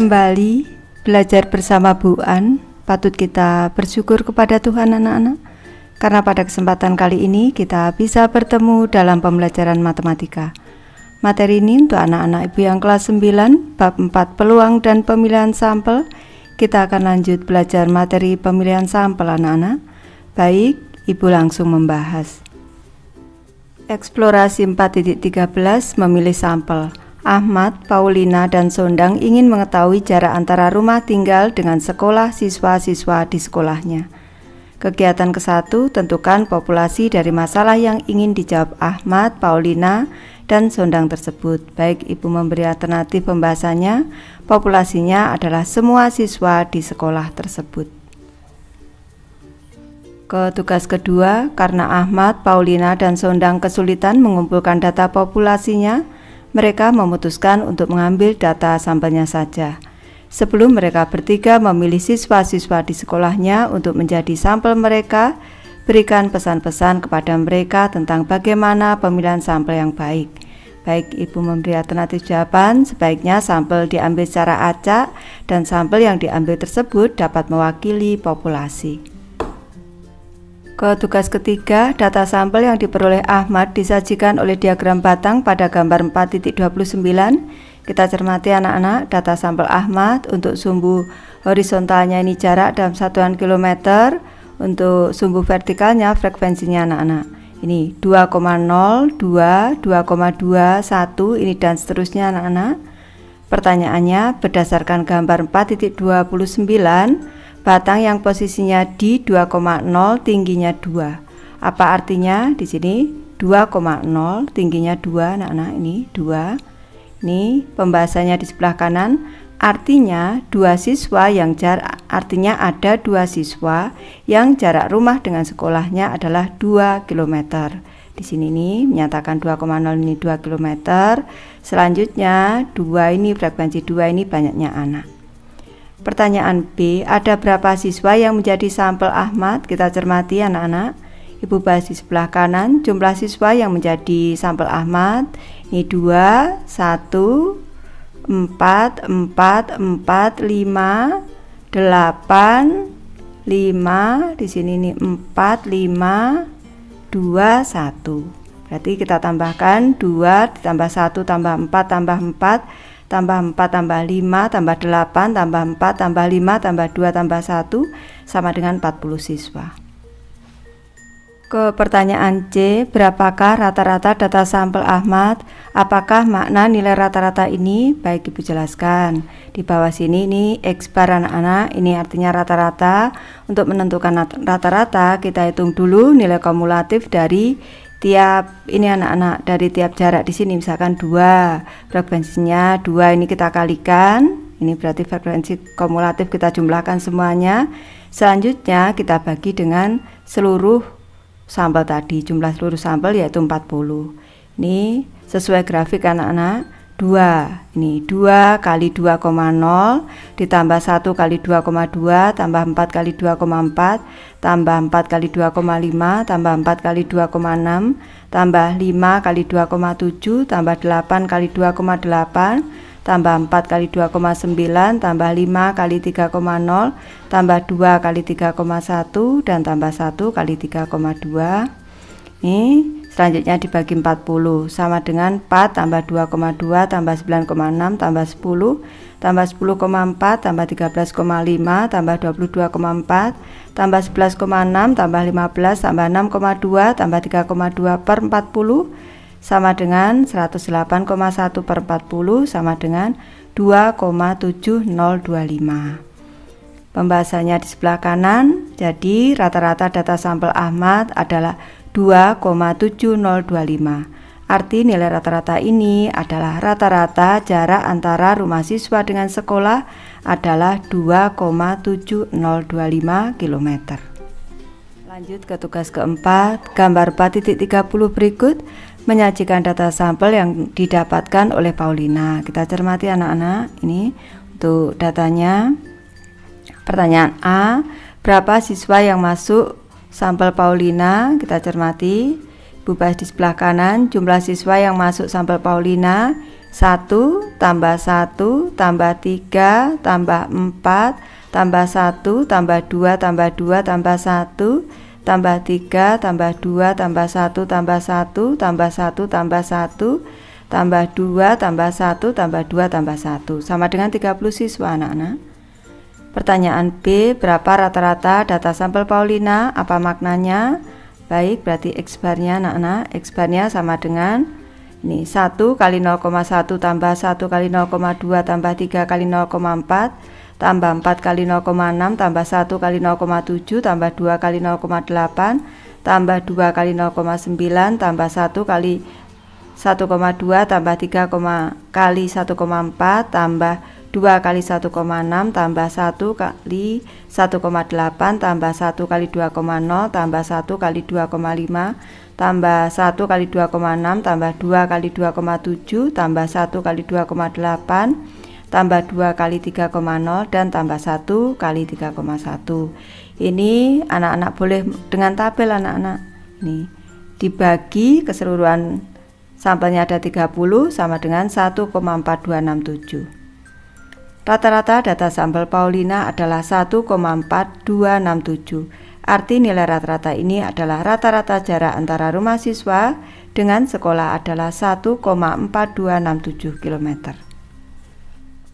Kembali belajar bersama Bu An. Patut kita bersyukur kepada Tuhan anak-anak, karena pada kesempatan kali ini kita bisa bertemu dalam pembelajaran matematika. Materi ini untuk anak-anak ibu yang kelas 9, bab 4 peluang dan pemilihan sampel. Kita akan lanjut belajar materi pemilihan sampel anak-anak. Baik, ibu langsung membahas. Eksplorasi 4.13 memilih sampel. Ahmad, Paulina, dan Sondang ingin mengetahui jarak antara rumah tinggal dengan sekolah siswa-siswa di sekolahnya. Kegiatan ke-1, tentukan populasi dari masalah yang ingin dijawab Ahmad, Paulina, dan Sondang tersebut. Baik, ibu memberi alternatif pembahasannya. Populasinya adalah semua siswa di sekolah tersebut. Ke tugas kedua, karena Ahmad, Paulina, dan Sondang kesulitan mengumpulkan data populasinya, mereka memutuskan untuk mengambil data sampelnya saja. Sebelum mereka bertiga memilih siswa-siswa di sekolahnya untuk menjadi sampel mereka, berikan pesan-pesan kepada mereka tentang bagaimana pemilihan sampel yang baik. Baik, ibu memberi alternatif jawaban. Sebaiknya sampel diambil secara acak dan sampel yang diambil tersebut dapat mewakili populasi. Ke tugas ketiga, data sampel yang diperoleh Ahmad disajikan oleh diagram batang pada gambar 4.29. Kita cermati anak-anak, data sampel Ahmad untuk sumbu horizontalnya ini jarak dalam satuan kilometer, untuk sumbu vertikalnya frekuensinya anak-anak. Ini 2,0, 2, 2,2, 1, ini dan seterusnya anak-anak. Pertanyaannya, berdasarkan gambar 4.29, batang yang posisinya di 2,0 tingginya 2. Apa artinya di sini 2,0 tingginya 2 anak-anak, ini 2. Ini pembahasannya di sebelah kanan. Artinya artinya ada dua siswa yang jarak rumah dengan sekolahnya adalah 2 km. Di sini nih menyatakan 2,0 ini 2 km. Selanjutnya 2 ini frekuensi 2 ini banyaknya anak. Pertanyaan B, ada berapa siswa yang menjadi sampel Ahmad? Kita cermati anak-anak. Ibu bahas di sebelah kanan, jumlah siswa yang menjadi sampel Ahmad. Ini 2, 1, 4, 4, 4, 5, 8, 5. Di sini ini 4, 5, 2, 1. Berarti kita tambahkan 2 ditambah 1 tambah 4 tambah 4 tambah 4 tambah 5 tambah 8 tambah 4 tambah 5 tambah 2 tambah 1 sama dengan 40 siswa. Ke pertanyaan C, berapakah rata-rata data sampel Ahmad? Apakah makna nilai rata-rata ini? Baik, ibu jelaskan. Di bawah sini ini X bar anak-anak, ini artinya rata-rata. Untuk menentukan rata-rata kita hitung dulu nilai kumulatif dari tiap ini anak-anak, dari tiap jarak. Di sini misalkan 2, frekuensinya 2, ini kita kalikan, ini berarti frekuensi kumulatif kita jumlahkan semuanya. Selanjutnya kita bagi dengan seluruh sampel tadi, jumlah seluruh sampel yaitu 40. Ini sesuai grafik anak-anak. 2, ini 2 kali 2,0 ditambah 1 kali 2,2 tambah 4 kali 2,4 tambah 4 kali 2,5 tambah 4 kali 2,6 tambah 5 kali 2,7 tambah 8 kali 2,8 tambah 4 kali 2,9 tambah 5 kali 3,0 tambah 2 kali 3,1 dan tambah 1 kali 3,2. Ini selanjutnya dibagi 40 sama dengan 4 tambah 2,2 tambah 9,6 tambah 10 tambah 10,4 tambah 13,5 tambah 22,4 tambah 11,6 tambah 15 tambah 6,2 tambah 3,2 per 40 sama dengan 108,1 per 40 sama dengan 2,7025. Pembahasannya di sebelah kanan. Jadi rata-rata data sampel Ahmad adalah 2,7025. Arti nilai rata-rata ini adalah rata-rata jarak antara rumah siswa dengan sekolah adalah 2,7025 km. Lanjut ke tugas keempat, gambar 4.30 berikut menyajikan data sampel yang didapatkan oleh Paulina. Kita cermati anak-anak, ini untuk datanya. Pertanyaan A, berapa siswa yang masuk sampel Paulina? Kita cermati. Ibu bahas di sebelah kanan, jumlah siswa yang masuk sampel Paulina 1 tambah 1 tambah 3 tambah 4 tambah 1 tambah 2 tambah 2 tambah 1 tambah 3 tambah 2 tambah 1 tambah 1 tambah 1 tambah 1 tambah 2 tambah 1 tambah 2 tambah 1 sama dengan 30 siswa anak-anak. Pertanyaan B, berapa rata-rata data sampel Paulina? Apa maknanya? Baik, berarti X barnya anak-anak. X barnya sama dengan ini 1 kali 0,1 tambah 1 kali 0,2 tambah 3 kali 0,4 tambah 4 kali 0,6 tambah 1 kali 0,7 tambah 2 kali 0,8 tambah 2 kali 0,9 tambah 1 kali 1,2 tambah 3 kali 1,4 tambah 2 kali 1,6 tambah 1 kali 1,8 tambah 1 kali 2,0 tambah 1 kali 2,5 tambah 1 kali 2,6 tambah 2 kali 2,7 tambah 1 kali 2,8 tambah 2 kali 3,0 dan tambah 1 kali 3,1. Ini anak-anak boleh dengan tabel anak-anak. Ini dibagi keseluruhan sampelnya ada 30 sama dengan 1,4267. Rata-rata data sampel Paulina adalah 1,4267. Arti nilai rata-rata ini adalah rata-rata jarak antara rumah siswa dengan sekolah adalah 1,4267 km.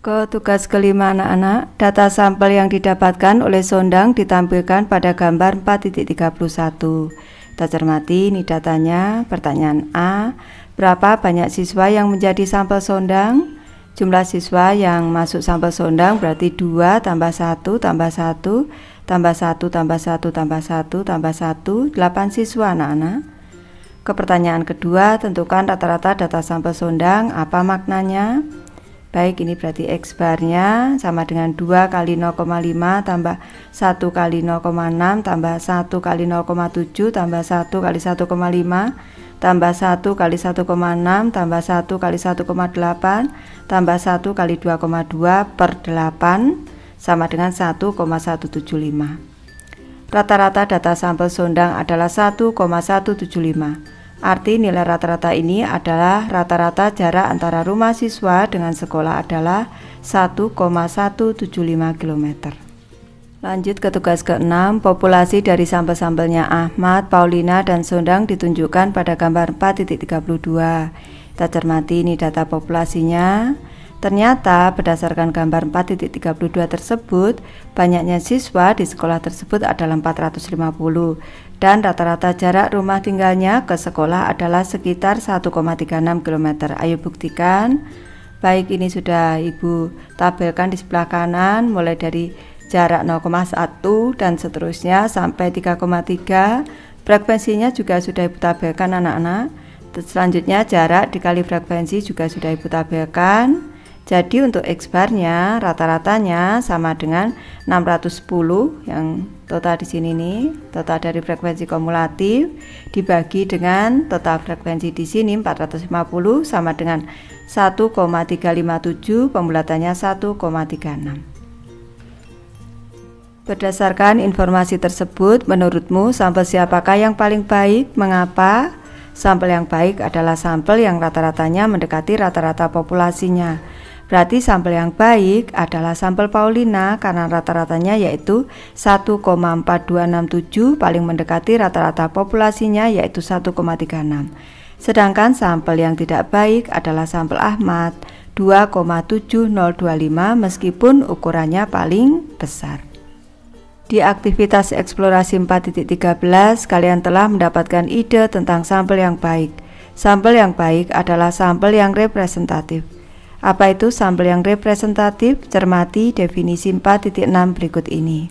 Ke tugas kelima anak-anak, data sampel yang didapatkan oleh Sondang ditampilkan pada gambar 4.31. Kita cermati ini datanya. Pertanyaan A, berapa banyak siswa yang menjadi sampel Sondang? Jumlah siswa yang masuk sampel Sondang berarti 2 tambah 1 tambah 1 tambah 1 tambah 1 tambah 1 tambah 1, 8 siswa anak-anak. Ke pertanyaan kedua, tentukan rata-rata data sampel Sondang, apa maknanya? Baik, ini berarti X barnya sama dengan 2 kali 0,5 tambah 1 kali 0,6 tambah 1 kali 0,7 tambah 1 kali 1,5 tambah 1 kali 1,6 tambah 1 kali 1,8 tambah 1 kali 2,2 per 8 sama dengan 1,175. Rata-rata data sampel Sondang adalah 1,175. Arti nilai rata-rata ini adalah rata-rata jarak antara rumah siswa dengan sekolah adalah 1,175 km. Lanjut ke tugas ke-6, populasi dari sampel-sampelnya Ahmad, Paulina, dan Sondang ditunjukkan pada gambar 4.32. Kita cermati ini data populasinya. Ternyata berdasarkan gambar 4.32 tersebut, banyaknya siswa di sekolah tersebut adalah 450 dan rata-rata jarak rumah tinggalnya ke sekolah adalah sekitar 1,36 km. Ayo buktikan. Baik, ini sudah Ibu tabelkan di sebelah kanan mulai dari jarak 0,1 dan seterusnya sampai 3,3. Frekuensinya juga sudah Ibu tabelkan anak-anak. Selanjutnya jarak dikali frekuensi juga sudah Ibu tabelkan. Jadi untuk X barnya rata-ratanya sama dengan 610 yang total di sini nih, total dari frekuensi kumulatif dibagi dengan total frekuensi di sini 450 sama dengan 1,357, pembulatannya 1,36. Berdasarkan informasi tersebut, menurutmu sampel siapakah yang paling baik? Mengapa? Sampel yang baik adalah sampel yang rata-ratanya mendekati rata-rata populasinya. Berarti sampel yang baik adalah sampel Paulina karena rata-ratanya yaitu 1,4267 paling mendekati rata-rata populasinya yaitu 1,36. Sedangkan sampel yang tidak baik adalah sampel Ahmad 2,7025 meskipun ukurannya paling besar. Di aktivitas eksplorasi 4.13 kalian telah mendapatkan ide tentang sampel yang baik. Sampel yang baik adalah sampel yang representatif. Apa itu sampel yang representatif? Cermati definisi 4.6 berikut ini.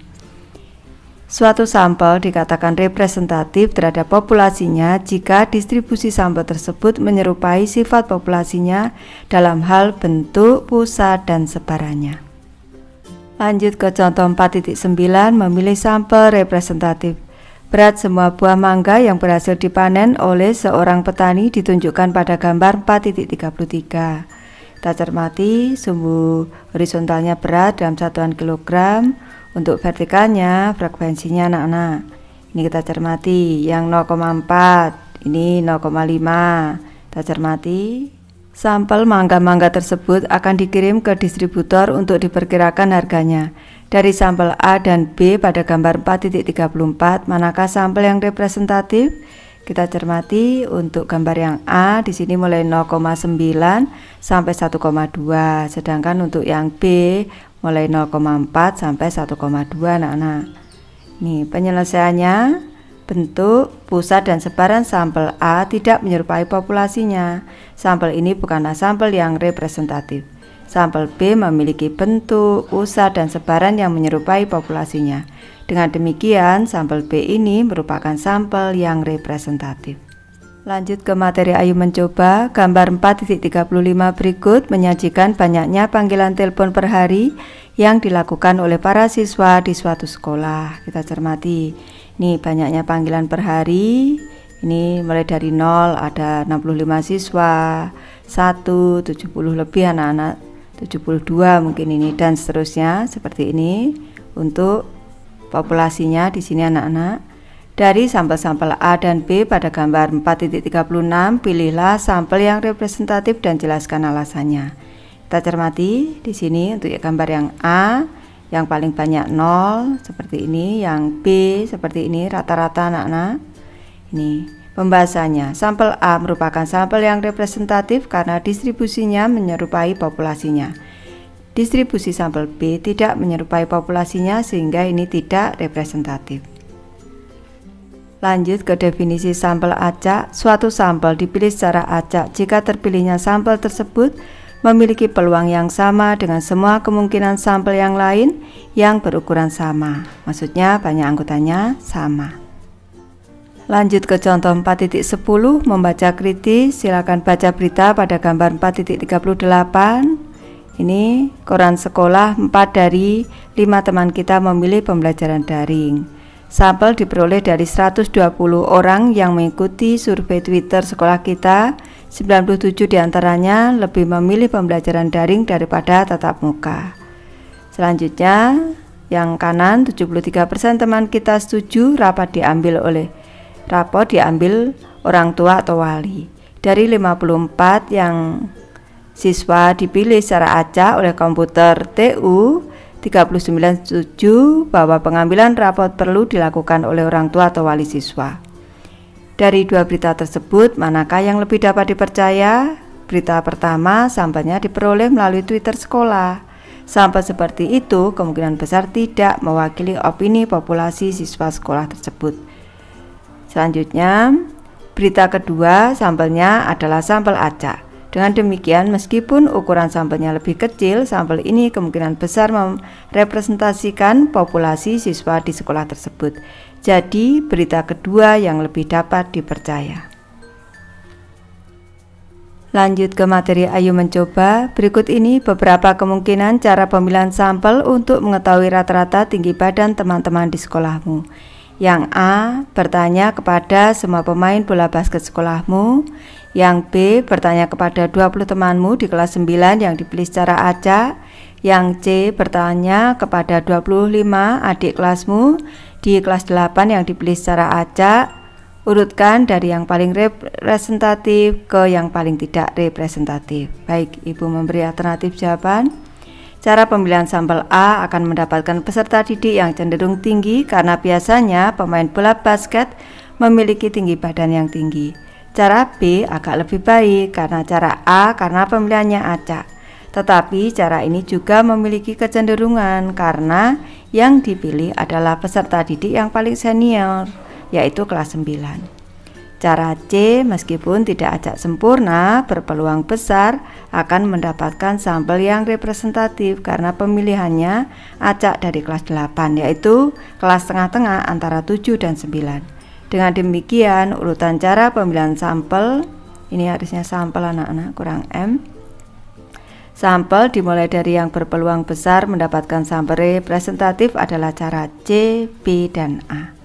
Suatu sampel dikatakan representatif terhadap populasinya jika distribusi sampel tersebut menyerupai sifat populasinya dalam hal bentuk, pusat, dan sebarannya. Lanjut ke contoh 4.9, memilih sampel representatif. Berat semua buah mangga yang berhasil dipanen oleh seorang petani ditunjukkan pada gambar 4.33. Kita cermati sumbu horizontalnya berat dalam satuan kilogram, untuk vertikalnya frekuensinya anak-anak. Ini kita cermati yang 0,4, ini 0,5. Kita cermati Sampel mangga-mangga tersebut akan dikirim ke distributor untuk diperkirakan harganya. Dari sampel A dan B pada gambar 4.34, manakah sampel yang representatif? Kita cermati untuk gambar yang A di sini mulai 0,9 sampai 1,2, sedangkan untuk yang B mulai 0,4 sampai 1,2 anak-anak. Nih penyelesaiannya, bentuk, pusat dan sebaran sampel A tidak menyerupai populasinya. Sampel ini bukanlah sampel yang representatif. Sampel B memiliki bentuk, pusat dan sebaran yang menyerupai populasinya. Dengan demikian, sampel B ini merupakan sampel yang representatif. Lanjut ke materi Ayo Mencoba, gambar 4.35 berikut menyajikan banyaknya panggilan telepon per hari yang dilakukan oleh para siswa di suatu sekolah. Kita cermati, ini banyaknya panggilan per hari. Ini mulai dari 0 ada 65 siswa, 1, 70 lebih anak-anak, 72 mungkin ini, dan seterusnya seperti ini. Untuk populasinya di sini anak-anak. Dari sampel-sampel A dan B pada gambar 4.36, pilihlah sampel yang representatif dan jelaskan alasannya. Kita cermati di sini untuk gambar yang A, yang paling banyak 0 seperti ini, yang B seperti ini, rata-rata anak-anak. Ini pembahasannya, sampel A merupakan sampel yang representatif karena distribusinya menyerupai populasinya. Distribusi sampel B tidak menyerupai populasinya sehingga ini tidak representatif. Lanjut ke definisi sampel acak. Suatu sampel dipilih secara acak jika terpilihnya sampel tersebut memiliki peluang yang sama dengan semua kemungkinan sampel yang lain yang berukuran sama. Maksudnya banyak anggotanya sama. Lanjut ke contoh 4.10, membaca kritis. Silakan baca berita pada gambar 4.38. Ini koran sekolah, 4 dari 5 teman kita memilih pembelajaran daring. Sampel diperoleh dari 120 orang yang mengikuti survei Twitter sekolah kita. 97 diantaranya lebih memilih pembelajaran daring daripada tatap muka. Selanjutnya yang kanan, 73% teman kita setuju rapot diambil orang tua atau wali. Dari 54 yang siswa dipilih secara acak oleh komputer TU, 39 setuju bahwa pengambilan rapot perlu dilakukan oleh orang tua atau wali siswa. Dari dua berita tersebut, manakah yang lebih dapat dipercaya? Berita pertama, sampelnya diperoleh melalui Twitter sekolah. Sampel seperti itu kemungkinan besar tidak mewakili opini populasi siswa sekolah tersebut. Selanjutnya, berita kedua, sampelnya adalah sampel acak. Dengan demikian, meskipun ukuran sampelnya lebih kecil, sampel ini kemungkinan besar merepresentasikan populasi siswa di sekolah tersebut. Jadi, berita kedua yang lebih dapat dipercaya. Lanjut ke materi Ayo Mencoba. Berikut ini beberapa kemungkinan cara pemilihan sampel untuk mengetahui rata-rata tinggi badan teman-teman di sekolahmu. Yang A, bertanya kepada semua pemain bola basket sekolahmu. Yang B, bertanya kepada 20 temanmu di kelas 9 yang dipilih secara acak. Yang C, bertanya kepada 25 adik kelasmu di kelas 8 yang dipilih secara acak. Urutkan dari yang paling representatif ke yang paling tidak representatif. Baik, Ibu memberi alternatif jawaban. Cara pemilihan sampel A akan mendapatkan peserta didik yang cenderung tinggi karena biasanya pemain bola basket memiliki tinggi badan yang tinggi. Cara B agak lebih baik karena cara A karena pemilihannya acak. Tetapi cara ini juga memiliki kecenderungan karena yang dipilih adalah peserta didik yang paling senior, yaitu kelas 9. Cara C meskipun tidak acak sempurna, berpeluang besar akan mendapatkan sampel yang representatif karena pemilihannya acak dari kelas 8, yaitu kelas tengah-tengah antara 7 dan 9. Dengan demikian, urutan cara pemilihan sampel, ini harusnya sampel anak-anak kurang M. Sampel dimulai dari yang berpeluang besar mendapatkan sampel representatif adalah cara C, B, dan A.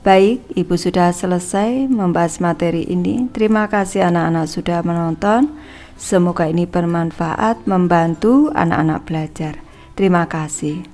Baik, Ibu sudah selesai membahas materi ini. Terima kasih anak-anak sudah menonton. Semoga ini bermanfaat membantu anak-anak belajar. Terima kasih.